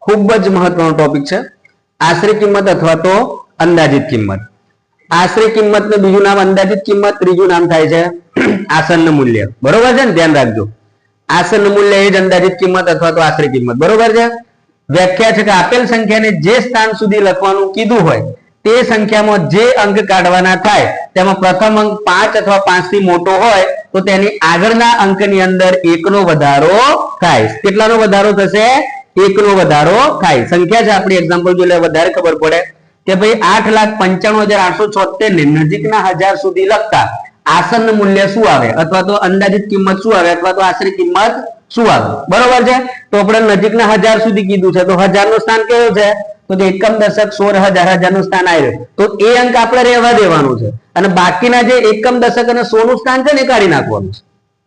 ખૂબ જ મહત્વનો ટોપિક છે આશરે કિંમત અથવા તો અંદાજિત કિંમત આશરે કિંમત નું બીજું નામ અંદાજિત કિંમત ત્રીજું નામ થાય છે આસન્ન મૂલ્ય બરોબર છે ને ધ્યાન રાખજો આસન્ન મૂલ્ય એ જ અંદાજિત કિંમત અથવા તો આશરે કિંમત બરોબર છે વ્યાખ્યા છે કે આપેલ સંખ્યાને જે સ્થાન સુધી લખવાનું કીધું હોય તે સંખ્યામાં જે અંક કાઢવાના થાય તેમાં પ્રથમ અંક 5 અથવા 5 થી મોટો હોય તો તેની આગળના અંકની અંદર 1 નો વધારો થાય કેટલાનો વધારો થશે 1 નો વધારો થાય સંખ્યા છે આપણી એક્ઝામ્પલ જો લે વધારે ખબર પડે કે ભાઈ 8,95,876 ને નજીકના 1000 સુધી લખતા આસન્ન મૂલ્ય શું આવે અથવા તો અંદાજિત કિંમત શું આવે અથવા તો આશરે કિંમત શું આવે બરોબર છે તો આપણે નજીકના 1000 સુધી કીધું છે તો 1000 નું સ્થાન કયું છે તો કે એકમ દશક 16000 નું સ્થાન આવ્યું તો એ અંક આપણે રહેવા દેવાનું છે અને બાકીના જે એકમ દશક અને 100 નું સ્થાન છે ને કાઢી નાખવાનું છે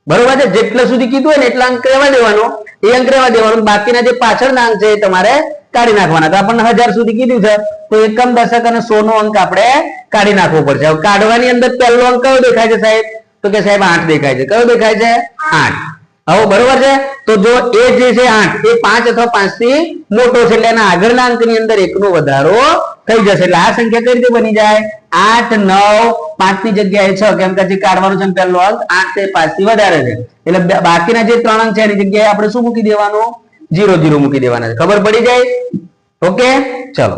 બરોબર છે જેટલા સુધી કીધું હોય ને એટલા અંક રહેવા દેવાનો એ અંક રહેવા દેવાનો બાકીના જે પાછળના અંક છે એ તમારે કાઢી નાખવાના તો આપણને 1000 સુધી કીધું છે તો એકમ દશક અને 100 નો અંક આપણે કાઢી નાખવો પડશે હવે કાઢવાની અંદર પહેલો અંક કયો દેખાય છે સાહેબ તો કે સાહેબ 8 દેખાય છે કયો દેખાય છે 8 હવે બરોબર છે તો જો એ જે છે 8 એ 5 અથવા 5 થી મોટો છે એટલે એના આગળના અંકની અંદર 1 નો વધારો થઈ જશે એટલે આ સંખ્યા કઈ રીતે બની જાય 8 9 5 ની જગ્યાએ 6 કેમ કે જે કાઢવાનું છે પહેલો અંક 8 તે 5 થી વધારે છે એટલે બાકીના જે 3 અંક છે એની જગ્યાએ આપણે શું મૂકી દેવાનું 0 0 મૂકી દેવાના છે ખબર પડી જાય ઓકે ચલો